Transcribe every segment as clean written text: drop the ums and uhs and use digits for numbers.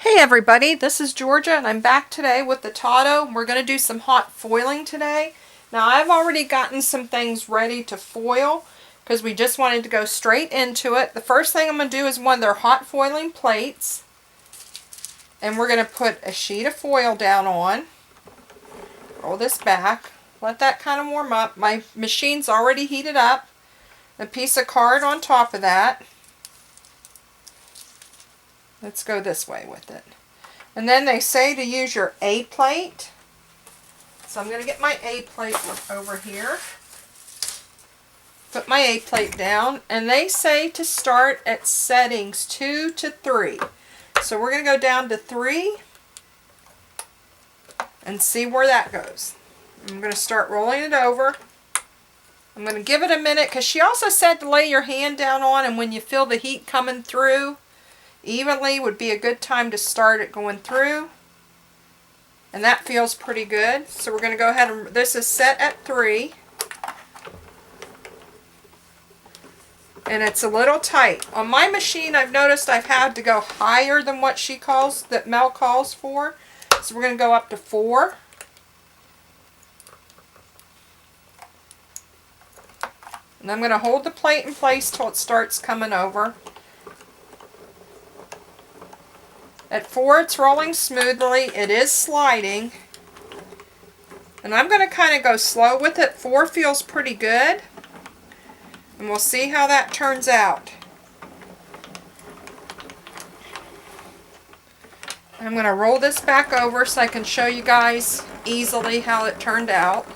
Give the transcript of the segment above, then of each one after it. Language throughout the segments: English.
Hey everybody, this is Georgia and I'm back today with the TODO. We're going to do some hot foiling today. Now I've already gotten some things ready to foil because we just wanted to go straight into it. The first thing I'm going to do is one of their hot foiling plates. And we're going to put a sheet of foil down on. Roll this back. Let that kind of warm up. My machine's already heated up. A piece of card on top of that. Let's go this way with it. And then they say to use your A plate. So I'm going to get my A plate over here. Put my A plate down. And they say to start at settings 2 to 3. So we're going to go down to 3 and see where that goes. I'm going to start rolling it over. I'm going to give it a minute because she also said to lay your hand down on, and when you feel the heat coming through evenly would be a good time to start it going through. And that feels pretty good. So we're going to go ahead and, this is set at 3. And it's a little tight. On my machine I've noticed I've had to go higher than what she calls, that Mel calls for. So we're going to go up to 4. And I'm going to hold the plate in place till it starts coming over. At 4 it's rolling smoothly. It is sliding. And I'm going to kind of go slow with it. 4 feels pretty good. And we'll see how that turns out. I'm going to roll this back over so I can show you guys easily how it turned out.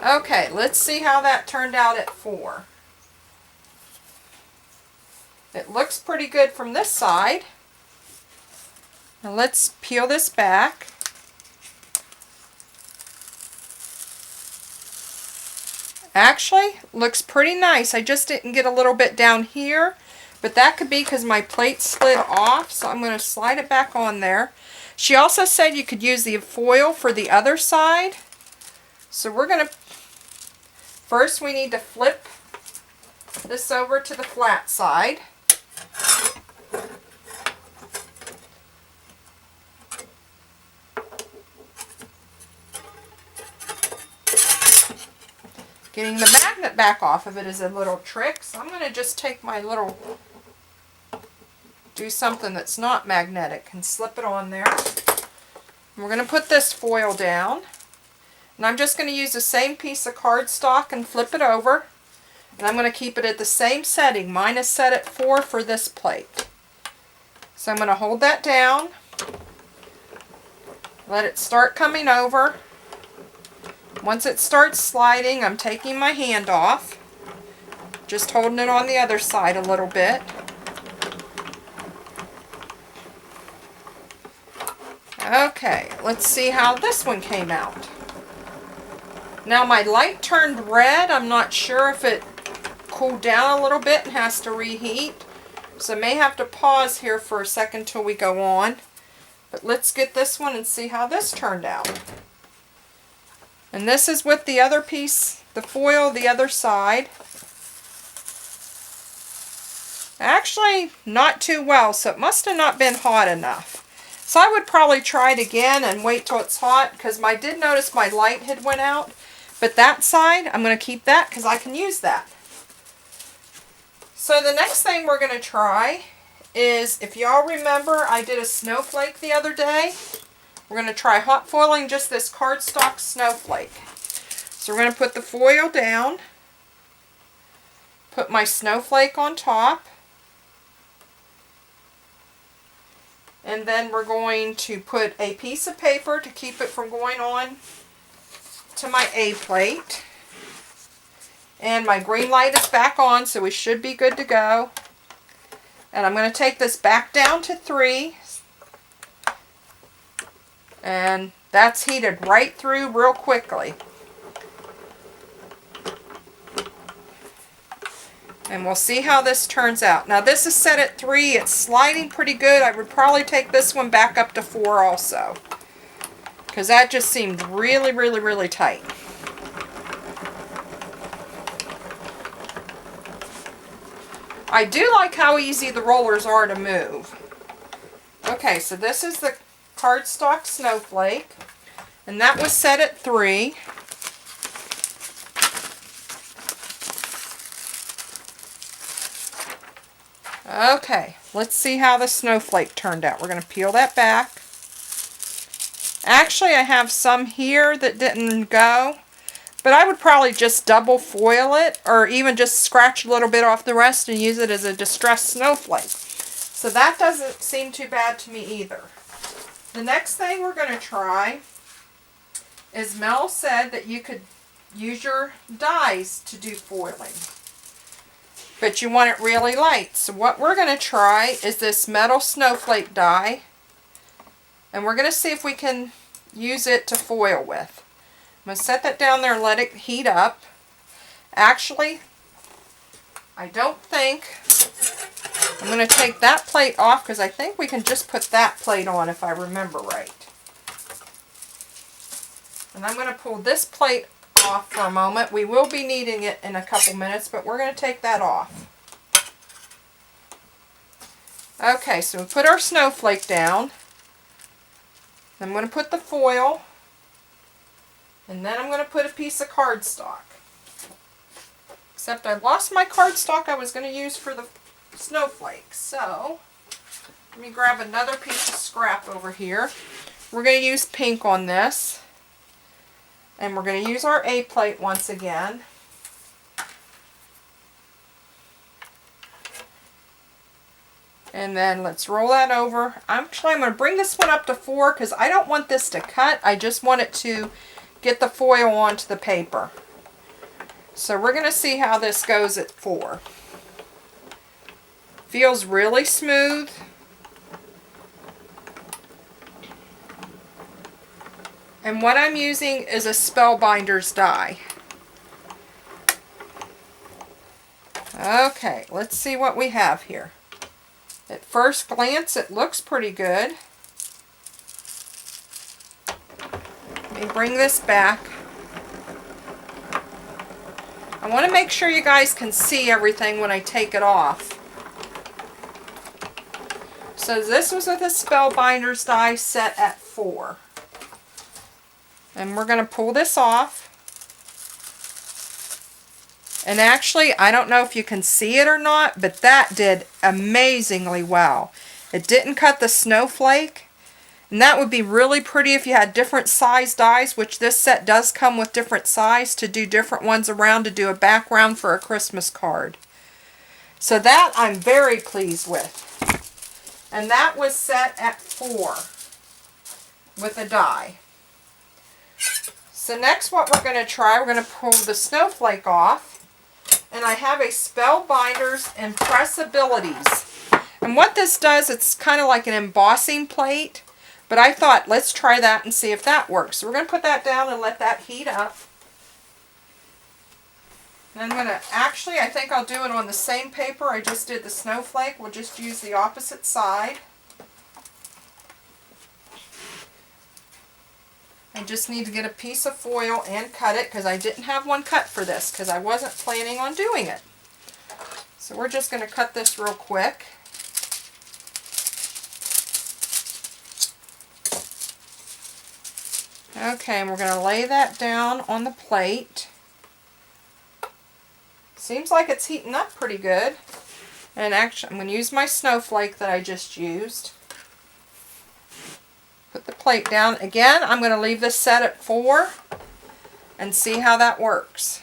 Okay, let's see how that turned out at 4. It looks pretty good from this side. Now let's peel this back. Actually, looks pretty nice. I just didn't get a little bit down here, but that could be because my plate slid off, so I'm going to slide it back on there. She also said you could use the foil for the other side. So we're going to, first we need to flip this over to the flat side. Getting the magnet back off of it is a little trick, so I'm going to just take my little, do something that's not magnetic and slip it on there. We're going to put this foil down, and I'm just going to use the same piece of cardstock and flip it over, and I'm going to keep it at the same setting. Mine is set at 4 for this plate. So I'm going to hold that down, let it start coming over. Once it starts sliding, I'm taking my hand off, just holding it on the other side a little bit. Okay, let's see how this one came out. Now my light turned red. I'm not sure if it cooled down a little bit and has to reheat. So I may have to pause here for a second till we go on. But let's get this one and see how this turned out. And this is with the other piece, the foil, the other side. Actually, not too well, so it must have not been hot enough. So I would probably try it again and wait till it's hot, because I did notice my light had went out. But that side, I'm going to keep that because I can use that. So the next thing we're going to try is, if y'all remember, I did a snowflake the other day. We're going to try hot foiling just this Cardstock Snowflake. So we're going to put the foil down, put my snowflake on top, and then we're going to put a piece of paper to keep it from going on to my A plate. And my green light is back on, so we should be good to go. And I'm going to take this back down to 3. And that's heated right through real quickly. And we'll see how this turns out. Now this is set at 3. It's sliding pretty good. I would probably take this one back up to 4 also, because that just seemed really, really, really tight. I do like how easy the rollers are to move. Okay, so this is the Cardstock Snowflake, and that was set at 3. Okay, let's see how the snowflake turned out. We're going to peel that back. Actually, I have some here that didn't go, but I would probably just double foil it, or even just scratch a little bit off the rest and use it as a distressed snowflake. So that doesn't seem too bad to me either. The next thing we're going to try is, Mel said that you could use your dies to do foiling, but you want it really light. So what we're going to try is this metal snowflake die, and we're going to see if we can use it to foil with. I'm going to set that down there and let it heat up. Actually, I don't think, I'm going to take that plate off because I think we can just put that plate on if I remember right. And I'm going to pull this plate off for a moment. We will be needing it in a couple minutes, but we're going to take that off. Okay, so we put our snowflake down. I'm going to put the foil, and then I'm going to put a piece of cardstock. Except I lost my cardstock I was going to use for the snowflake. So, let me grab another piece of scrap over here. We're going to use pink on this. And we're going to use our A plate once again. And then let's roll that over. I'm going to bring this one up to 4 because I don't want this to cut. I just want it to get the foil onto the paper. So we're going to see how this goes at 4. Feels really smooth. And what I'm using is a spellbinder's die. Okay, let's see what we have here. At first glance, it looks pretty good. Let me bring this back. I want to make sure you guys can see everything when I take it off. So this was with a spellbinder's die set at 4. And we're going to pull this off. And actually, I don't know if you can see it or not, but that did amazingly well. It didn't cut the snowflake. And that would be really pretty if you had different size dies, which this set does come with different size to do different ones around to do a background for a Christmas card. So that I'm very pleased with. And that was set at 4 with a die. So next what we're going to try, we're going to pull the snowflake off. And I have a Spellbinder's Impressabilities. And what this does, it's kind of like an embossing plate. But I thought, let's try that and see if that works. So we're going to put that down and let that heat up. And I'm going to, actually, I think I'll do it on the same paper I just did the snowflake. We'll just use the opposite side. I just need to get a piece of foil and cut it because I didn't have one cut for this because I wasn't planning on doing it. So we're just going to cut this real quick. Okay, and we're going to lay that down on the plate. Seems like it's heating up pretty good. And actually, I'm going to use my snowflake that I just used. Put the plate down. Again, I'm going to leave this set at 4 and see how that works.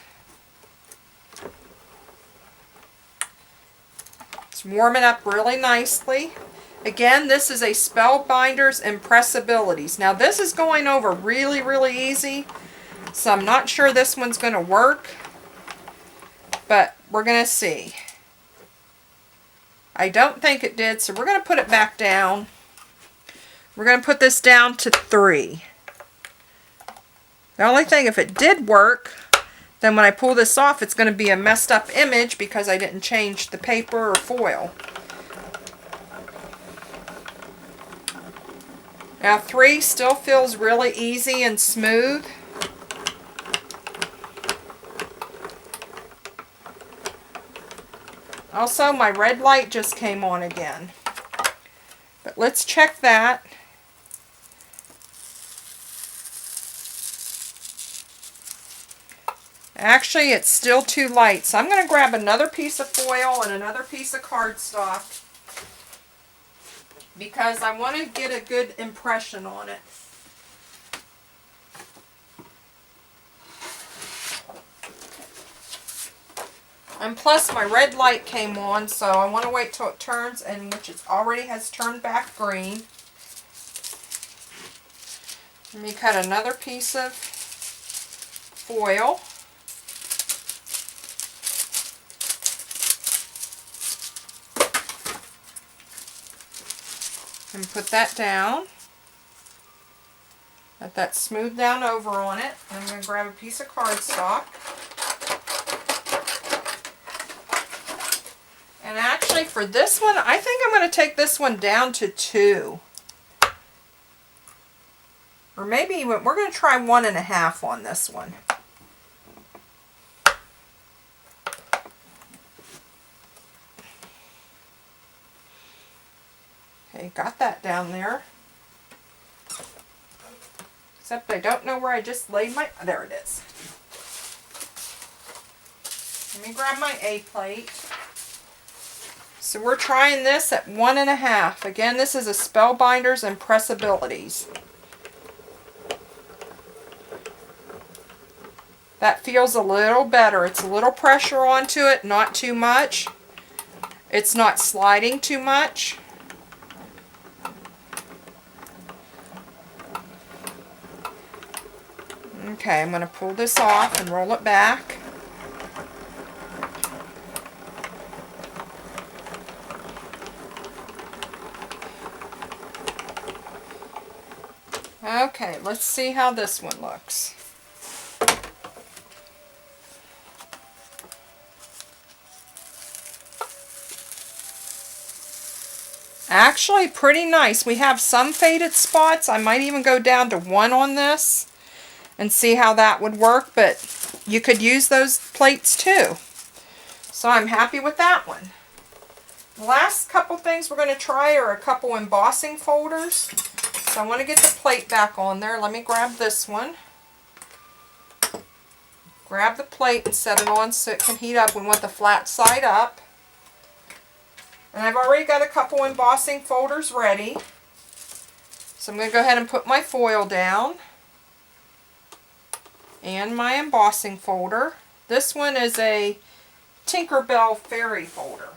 It's warming up really nicely. Again, this is a Spellbinder's Impressabilities. Now this is going over really, really easy, so I'm not sure this one's going to work, but we're going to see. I don't think it did, so we're going to put it back down. We're going to put this down to 3. The only thing, if it did work, then when I pull this off, it's going to be a messed up image because I didn't change the paper or foil. Now 3 still feels really easy and smooth. Also, my red light just came on again. But let's check that. Actually, it's still too light, so I'm going to grab another piece of foil and another piece of cardstock because I want to get a good impression on it. And plus my red light came on, so I want to wait till it turns, and which it already has turned back green. Let me cut another piece of foil. And put that down. Let that smooth down over on it. I'm going to grab a piece of cardstock. And actually for this one, I think I'm going to take this one down to 2. Or maybe even, we're going to try 1.5 on this one. Okay, got that down there. Except I don't know where I just laid my, there it is. Let me grab my A plate. So we're trying this at 1.5. Again, this is a Spellbinder's Impressabilities. That feels a little better. It's a little pressure onto it, not too much. It's not sliding too much. Okay, I'm going to pull this off and roll it back. Okay, let's see how this one looks. Actually, pretty nice. We have some faded spots. I might even go down to 1 on this and see how that would work, but you could use those plates too. So I'm happy with that one. The last couple things we're going to try are a couple embossing folders. So I want to get the plate back on there. Let me grab this one. Grab the plate and set it on so it can heat up. We want the flat side up. And I've already got a couple embossing folders ready. So I'm going to go ahead and put my foil down. And my embossing folder. This one is a Tinkerbell fairy folder.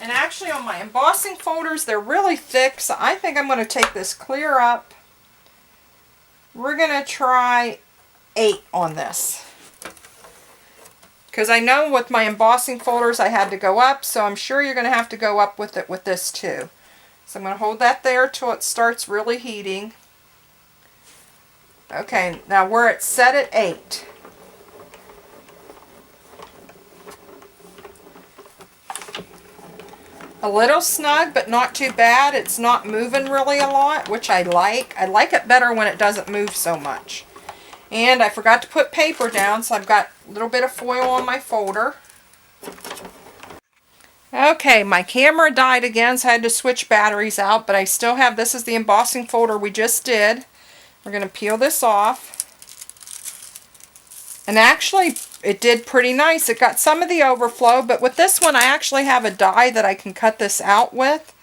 And actually on my embossing folders, they're really thick, so I think I'm going to take this clear up. We're going to try 8 on this. Because I know with my embossing folders I had to go up, so I'm sure you're going to have to go up with it with this too. So I'm going to hold that there till it starts really heating. Okay, now we're at set at 8. A little snug, but not too bad. It's not moving really a lot, which I like. I like it better when it doesn't move so much. And I forgot to put paper down, so I've got a little bit of foil on my folder. Okay, my camera died again, so I had to switch batteries out, but I still have, this is the embossing folder we just did. We're going to peel this off. And actually, it did pretty nice. It got some of the overflow, but with this one, I actually have a die that I can cut this out with,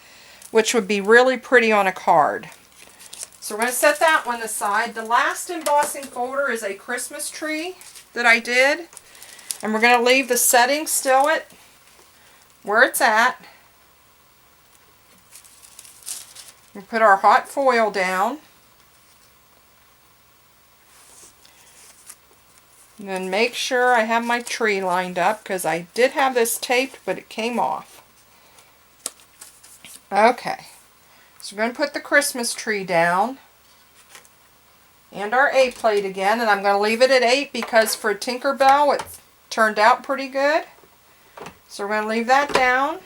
which would be really pretty on a card. So we're going to set that one aside. The last embossing folder is a Christmas tree that I did. And we're going to leave the setting still at where it's at. We put our hot foil down. And then make sure I have my tree lined up, because I did have this taped, but it came off. Okay. So we're going to put the Christmas tree down. And our A plate again. And I'm going to leave it at 8 because for Tinkerbell it turned out pretty good. So we're going to leave that down.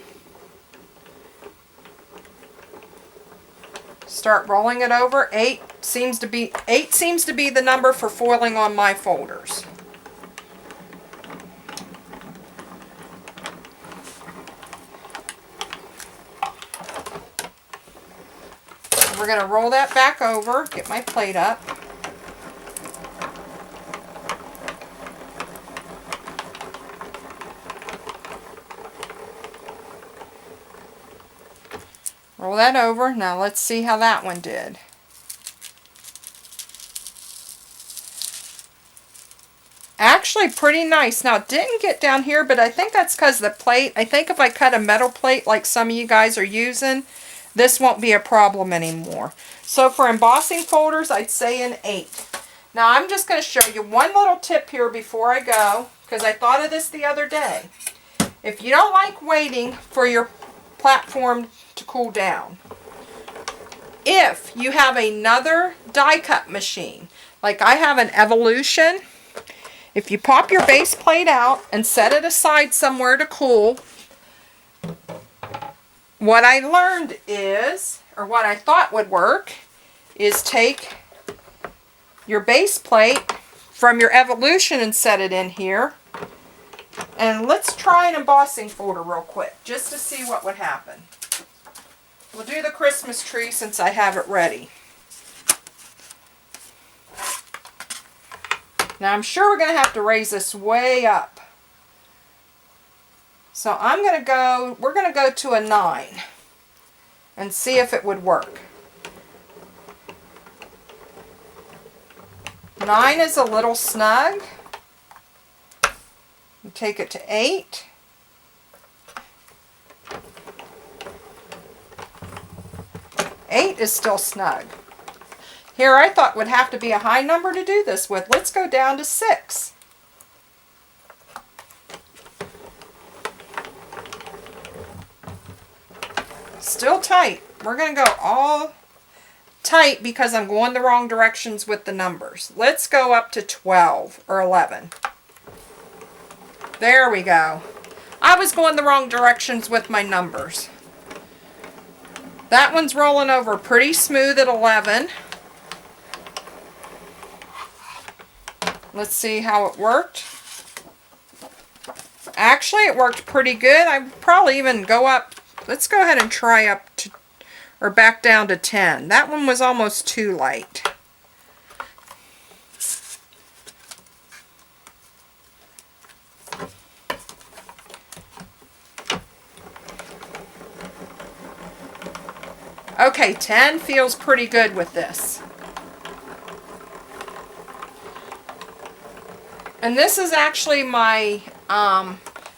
Start rolling it over. 8 seems to be the number for foiling on my folders. going to roll that back over, get my plate up. Roll that over. Now let's see how that one did. Actually pretty nice. Now it didn't get down here, but I think that's because the plate, I think if I cut a metal plate like some of you guys are using, this won't be a problem anymore. So for embossing folders, I'd say an 8. Now I'm just going to show you one little tip here before I go, because I thought of this the other day. If you don't like waiting for your platform to cool down, if you have another die cut machine, like I have an Evolution, if you pop your base plate out and set it aside somewhere to cool, what I learned is, or what I thought would work, is take your base plate from your Evolution and set it in here. And let's try an embossing folder real quick, just to see what would happen. We'll do the Christmas tree since I have it ready. Now I'm sure we're going to have to raise this way up. So we're going to go to a 9 and see if it would work. 9 is a little snug. We'll take it to 8. Eight is still snug. Here I thought would have to be a high number to do this with. Let's go down to 6. Still tight. We're going to go all tight because I'm going the wrong directions with the numbers. Let's go up to 12 or 11. There we go. I was going the wrong directions with my numbers. That one's rolling over pretty smooth at 11. Let's see how it worked. Actually, it worked pretty good. I'd probably even go up. Let's go ahead and try up to, or back down to 10. That one was almost too light. Okay, 10 feels pretty good with this. And this is actually my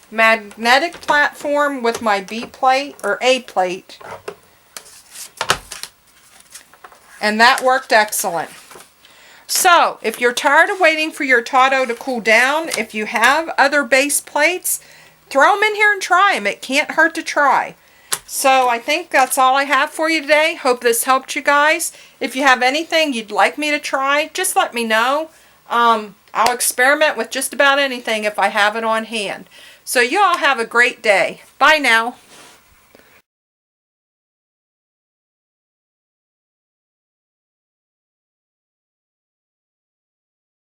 magnetic platform with my B plate, or A plate. And that worked excellent. So, if you're tired of waiting for your TODO to cool down, if you have other base plates, throw them in here and try them. It can't hurt to try. So I think that's all I have for you today. Hope this helped you guys. If you have anything you'd like me to try, just let me know. I'll experiment with just about anything if I have it on hand. So you all have a great day. Bye now.